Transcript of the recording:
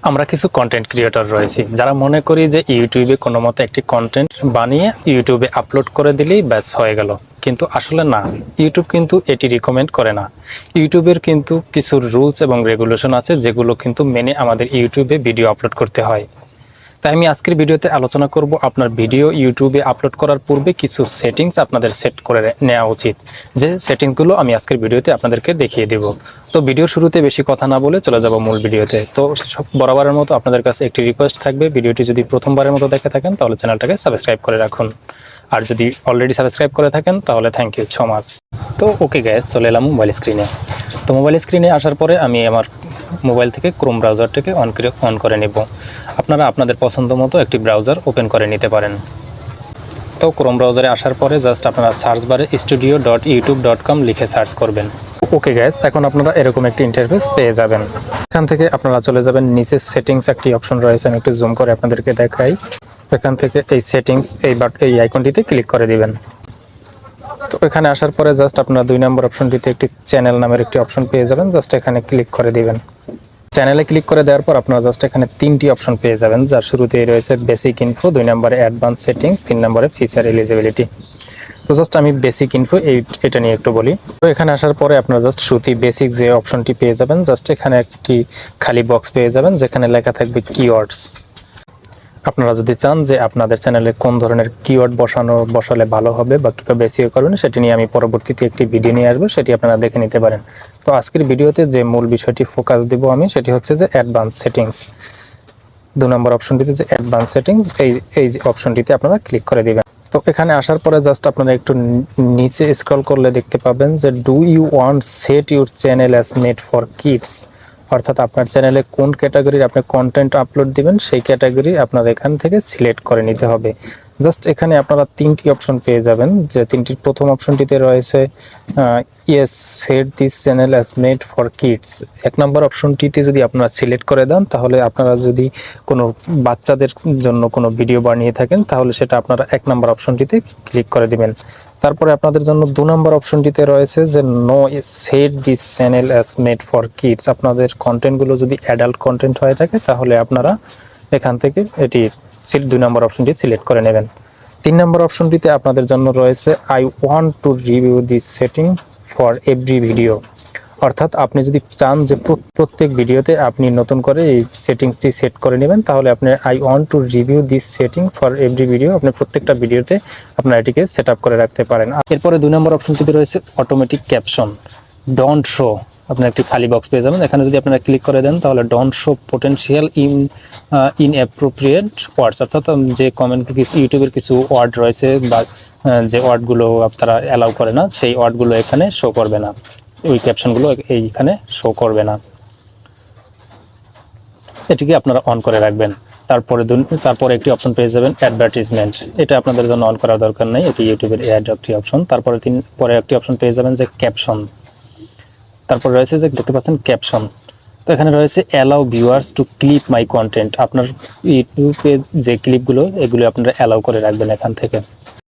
আমরা কিছু content creator রয়েছি যারা মনে করি যে ইউটিউবে কোনো মতে একটি কন্টেন্ট বানিয়ে ইউটিউবে আপলোড করে দিলেই ব্যাস হয়ে গেল, কিন্তু আসলে না। ইউটিউব কিন্তু এটি রিকমেন্ড করে না। ইউটিউবের কিন্তু কিছু রুলস এবং রেগুলেশন আছে যেগুলো কিন্তু মেনে আমাদের ইউটিউবে ভিডিও আপলোড করতে হয়। তাই আমি আজকের ভিডিওতে আলোচনা করব আপনার ভিডিও ইউটিউবে আপলোড করার পূর্বে কিছু সেটিংস আপনাদের সেট করে নেওয়া উচিত, যে সেটিংসগুলো আমি আজকের ভিডিওতে আপনাদেরকে দেখিয়ে দেব। তো ভিডিওর শুরুতে বেশি কথা না বলে চলে যাব মূল ভিডিওতে। তো বরাবরের মতো আপনাদের কাছে একটি রিকোয়েস্ট থাকবে, ভিডিওটি যদি প্রথমবারের মতো দেখে থাকেন তাহলে চ্যানেলটাকে সাবস্ক্রাইব করে রাখুন, আর যদি অলরেডি সাবস্ক্রাইব করে থাকেন তাহলে থ্যাংক ইউ সো মাচ। তো ওকে গ্যাস, চলে এলাম মোবাইল স্ক্রিনে। তো মোবাইল স্ক্রিনে আসার পরে আমি আমার মোবাইল থেকে ক্রোম ব্রাউজারটাকে অন করে নেব। আপনারা আপনাদের পছন্দ মতো একটি ব্রাউজার ওপেন করে নিতে পারেন। তো ক্রোম ব্রাউজারে আসার পরে জাস্ট আপনারা সার্চ বারে studio.youtube.com লিখে সার্চ করবেন। ওকে গ্যাস, এখন আপনারা এরকম একটি ইন্টারফেস পেয়ে যাবেন। এখান থেকে আপনারা চলে যাবেন নিচে সেটিংস একটি অপশন রয়েছে, আমি একটু জুম করে আপনাদেরকে দেখাই। এখান থেকে এই সেটিংস এই আইকনটিতে ক্লিক করে দিবেন। তো এখানে আসার পরে জাস্ট আপনারা 2 নম্বর অপশনটিতে একটি চ্যানেল নামের একটি অপশন পেয়ে যাবেন, জাস্ট এখানে ক্লিক করে দিবেন। চ্যানেলে ক্লিক করে দেওয়ার পর আপনারা জাস্ট এখানে 3টি অপশন পেয়ে যাবেন, যার শুরুতেই রয়েছে বেসিক ইনফো, 2 নম্বরে অ্যাডভান্স সেটিংস, 3 নম্বরে ফিচার এলিজিবিলিটি। তো জাস্ট আমি বেসিক ইনফো এটা নিয়ে একটু বলি। তো এখানে আসার পরে আপনারা জাস্ট শুরুতেই বেসিক যে অপশনটি পেয়ে যাবেন, জাস্ট এখানে একটি খালি বক্স পেয়ে যাবেন যেখানে লেখা থাকবে কিওয়ার্ডস। আপনারা যদি চান যে আপনাদের চ্যানেলে কোন ধরনের কিওয়ার্ড বসালে ভালো হবে বা কীভাবে SEO করবেন, সেটি নিয়ে আমি পরবর্তীতে একটি ভিডিও নিয়ে আসবো, সেটি আপনারা দেখে নিতে পারেন। তো আজকের ভিডিওতে যে মূল বিষয়টি ফোকাস দিব আমি, সেটি হচ্ছে যে অ্যাডভান্স সেটিংস। 2 নম্বর অপশনটিতে যে অ্যাডভান্স সেটিংস, এই অপশনটিতে আপনারা ক্লিক করে দিবেন। তো এখানে আসার পরে জাস্ট আপনারা একটু নিচে স্ক্রল করলে দেখতে পাবেন যে do you want set your channel as made for kids, অর্থাৎ আপনার চ্যানেলে কোন ক্যাটাগরির আপনি কন্টেন্ট আপলোড দিবেন সেই ক্যাটাগরি আপনার এখান থেকে সিলেক্ট করে নিতে হবে। জাস্ট এখানে আপনারা 3টি অপশন পেয়ে যাবেন, যে 3টির প্রথম অপশনটিতে রয়েছে yes set this channel as made for kids. 1 নম্বর অপশনটিতে যদি আপনারা সিলেক্ট করে দেন, তাহলে আপনারা যদি কোনো বাচ্চাদের জন্য কোনো ভিডিও বানিয়ে থাকেন তাহলে সেটা আপনারা 1 নম্বর অপশনটিতে ক্লিক করে দিবেন। তারপরে আপনাদের জন্য 2 নম্বর অপশনটিতে রয়েছে যে no set this channel as made for kids. আপনাদের কন্টেন্টগুলো যদি অ্যাডাল্ট কন্টেন্ট হয়ে থাকে তাহলে আপনারা এখান থেকে এটি 2 নম্বর অপশনটি সিলেক্ট করে নেবেন। 3 নম্বর অপশনটিতে আপনাদের জন্য রয়েছে I want to review this setting for every video, অর্থাৎ আপনি যদি চান যে প্রত্যেক ভিডিওতে আপনি নতুন করে এই সেটিংসটি সেট করে নেবেন, তাহলে আপনি I want to review this setting for every video আপনি প্রত্যেকটা ভিডিওতে আপনারা এটিকে সেট আপ করে রাখতে পারেন। এরপরে 2 নম্বর অপশনটিতে রয়েছে অটোমেটিক ক্যাপশন ডোন্ট শো। আপনার একটি খালি বক্স পেয়ে যাবেন, এখানে যদি আপনারা ক্লিক করে দেন তাহলে ডোন্ট শো পোটেনশিয়াল ইনঅ্যাপ্রোপ্রিয়েট ওয়ার্ডস, অর্থাৎ যে কমেন্ট ইউটিউবের কিছু ওয়ার্ড রয়েছে বা যে ওয়ার্ডগুলো আপনারা অ্যালাউ করে না, সেই ওয়ার্ডগুলো এখানে শো করবে না, ওই ক্যাপশনগুলো এইখানে শো করবে না। এটিকে আপনারা অন করে রাখবেন। তারপরে একটি অপশন পেয়ে যাবেন অ্যাডভার্টিজমেন্ট, এটা আপনাদের জন্য অন করার দরকার নেই, এটি ইউটিউবের অ্যাড একটি অপশন। পরে একটি অপশন পেয়ে যাবেন যে ক্যাপশন, তারপর রয়েছে যে দেখতে পাচ্ছেন ক্যাপশন। তো এখানে রয়েছে allow viewers to clip my content, আপনার ইউটিউবে যে ক্লিপগুলো এগুলো আপনারা অ্যালাউ করে রাখবেন এখান থেকে।